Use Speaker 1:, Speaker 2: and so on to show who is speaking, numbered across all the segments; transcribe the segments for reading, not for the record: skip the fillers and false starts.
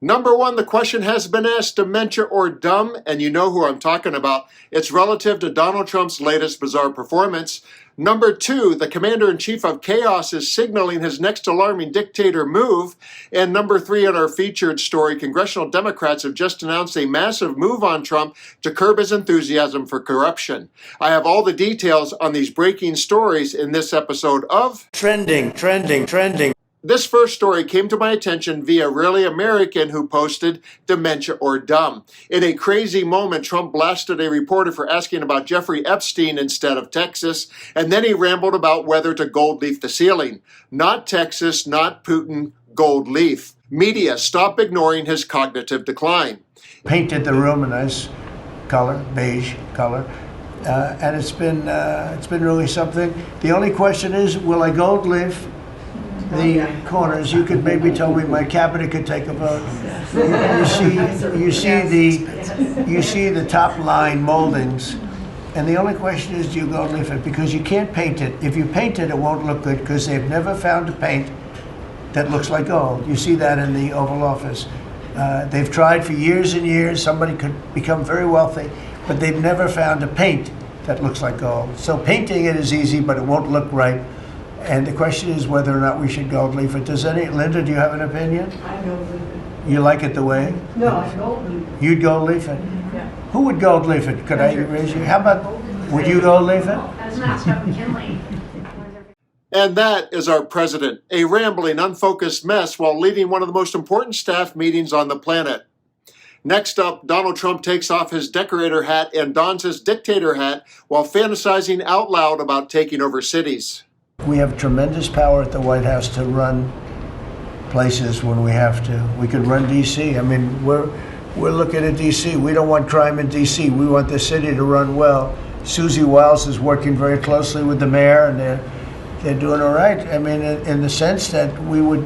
Speaker 1: Number one, the question has been asked, dementia or dumb? And you know who I'm talking about. It's relative to Donald Trump's latest bizarre performance. Number two, the commander-in-chief of chaos is signaling his next alarming dictator move. And number three, in our featured story, congressional Democrats have just announced a massive move on Trump to curb his enthusiasm for corruption. I have all the details on these breaking stories in this episode of
Speaker 2: Trending.
Speaker 1: This first story came to my attention via Really American, who posted dementia or dumb. In a crazy moment, Trump blasted a reporter for asking about Jeffrey Epstein instead of Texas, and then he rambled about whether to gold leaf the ceiling. Not Texas, not Putin, gold leaf. Media, stop ignoring his cognitive decline.
Speaker 2: Painted the room a nice color, beige color, and it's been really something. The only question is, will I gold leaf the corners? You could maybe tell me my cabinet could take a vote. You see the top line moldings, and the only question is, do you gold leaf it? Because you can't paint it. If you paint it, it won't look good because they've never found a paint that looks like gold. You see that in the Oval Office. They've tried for years and years. Somebody could become very wealthy, but they've never found a paint that looks like gold. So painting it is easy, but it won't look right. And the question is whether or not we should gold leaf it. Linda, do you have an opinion?
Speaker 3: I gold leaf it.
Speaker 2: You like it the way?
Speaker 3: No, I gold leaf it.
Speaker 2: You'd gold leaf it?
Speaker 3: Yeah.
Speaker 2: Who would gold leaf it? Could I raise you? How about, would you gold leaf it?
Speaker 4: As master of McKinley.
Speaker 1: And that is our president, a rambling, unfocused mess while leading one of the most important staff meetings on the planet. Next up, Donald Trump takes off his decorator hat and dons his dictator hat while fantasizing out loud about taking over cities.
Speaker 2: We have tremendous power at the White House to run places when we have to. We could run D.C. I mean, we're looking at D.C. We don't want crime in D.C. We want the city to run well. Susie Wiles is working very closely with the mayor, and they're doing all right. I mean, in the sense that we would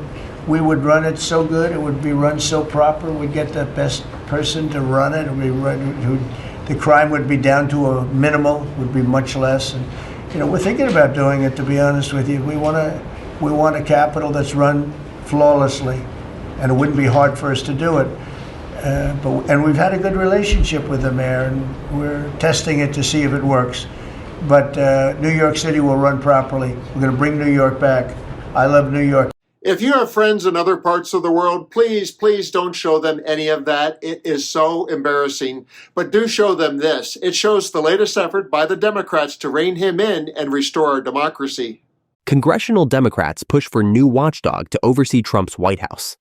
Speaker 2: run it so good, it would be run so proper. We'd get the best person to run it. The crime would be down to a minimal, would be much less. And, we're thinking about doing it, to be honest with you. We want a capital that's run flawlessly, and it wouldn't be hard for us to do it. And we've had a good relationship with the mayor, and we're testing it to see if it works. But New York City will run properly. We're going to bring New York back. I love New York.
Speaker 1: If you have friends in other parts of the world, please don't show them any of that. It is so embarrassing. But do show them this. It shows the latest effort by the Democrats to rein him in and restore our democracy.
Speaker 5: Congressional Democrats push for new watchdog to oversee Trump's White House.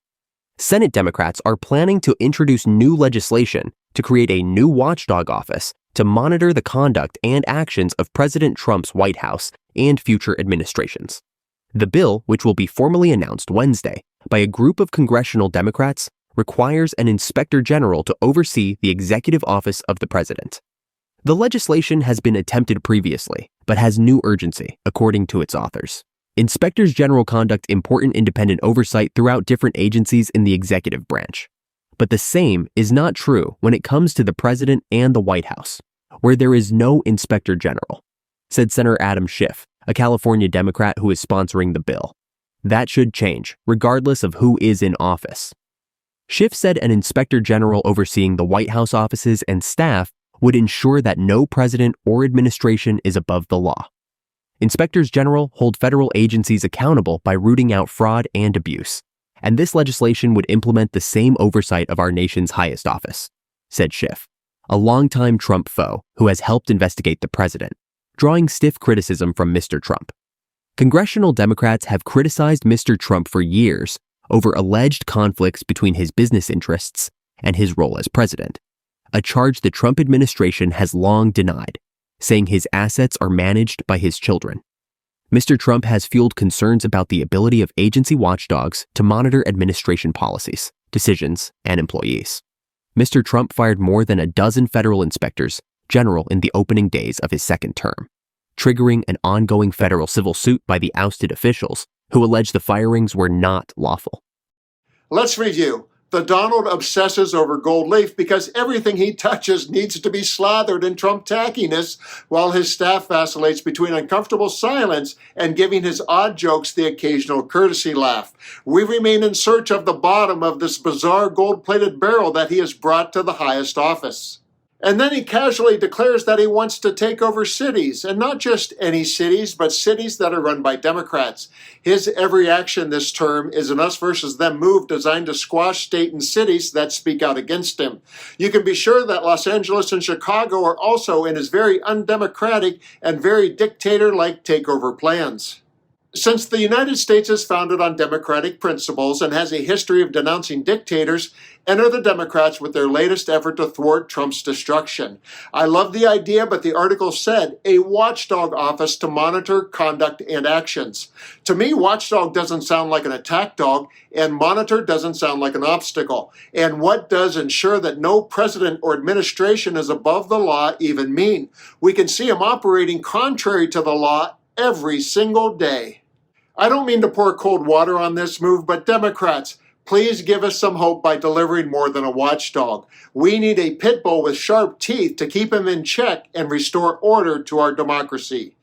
Speaker 5: Senate Democrats are planning to introduce new legislation to create a new watchdog office to monitor the conduct and actions of President Trump's White House and future administrations. The bill, which will be formally announced Wednesday by a group of congressional Democrats, requires an inspector general to oversee the executive office of the president. The legislation has been attempted previously, but has new urgency, according to its authors. Inspectors general conduct important independent oversight throughout different agencies in the executive branch. But the same is not true when it comes to the president and the White House, where there is no inspector general, said Senator Adam Schiff, a California Democrat who is sponsoring the bill. That should change, regardless of who is in office. Schiff said an inspector general overseeing the White House offices and staff would ensure that no president or administration is above the law. Inspectors general hold federal agencies accountable by rooting out fraud and abuse, and this legislation would implement the same oversight of our nation's highest office, said Schiff, a longtime Trump foe who has helped investigate the president, drawing stiff criticism from Mr. Trump. Congressional Democrats have criticized Mr. Trump for years over alleged conflicts between his business interests and his role as president, a charge the Trump administration has long denied, saying his assets are managed by his children. Mr. Trump has fueled concerns about the ability of agency watchdogs to monitor administration policies, decisions, and employees. Mr. Trump fired more than a dozen federal inspectors general in the opening days of his second term, triggering an ongoing federal civil suit by the ousted officials who allege the firings were not lawful.
Speaker 1: Let's review. The Donald obsesses over gold leaf because everything he touches needs to be slathered in Trump tackiness, while his staff vacillates between uncomfortable silence and giving his odd jokes the occasional courtesy laugh. We remain in search of the bottom of this bizarre gold-plated barrel that he has brought to the highest office. And then he casually declares that he wants to take over cities, and not just any cities, but cities that are run by Democrats. His every action this term is an us versus them move designed to squash state and cities that speak out against him. You can be sure that Los Angeles and Chicago are also in his very undemocratic and very dictator-like takeover plans. Since the United States is founded on democratic principles and has a history of denouncing dictators, enter the Democrats with their latest effort to thwart Trump's destruction. I love the idea, but the article said a watchdog office to monitor conduct and actions. To me, watchdog doesn't sound like an attack dog, and monitor doesn't sound like an obstacle. And what does ensure that no president or administration is above the law even mean? We can see him operating contrary to the law every single day. I don't mean to pour cold water on this move, but Democrats, please give us some hope by delivering more than a watchdog. We need a pit bull with sharp teeth to keep him in check and restore order to our democracy.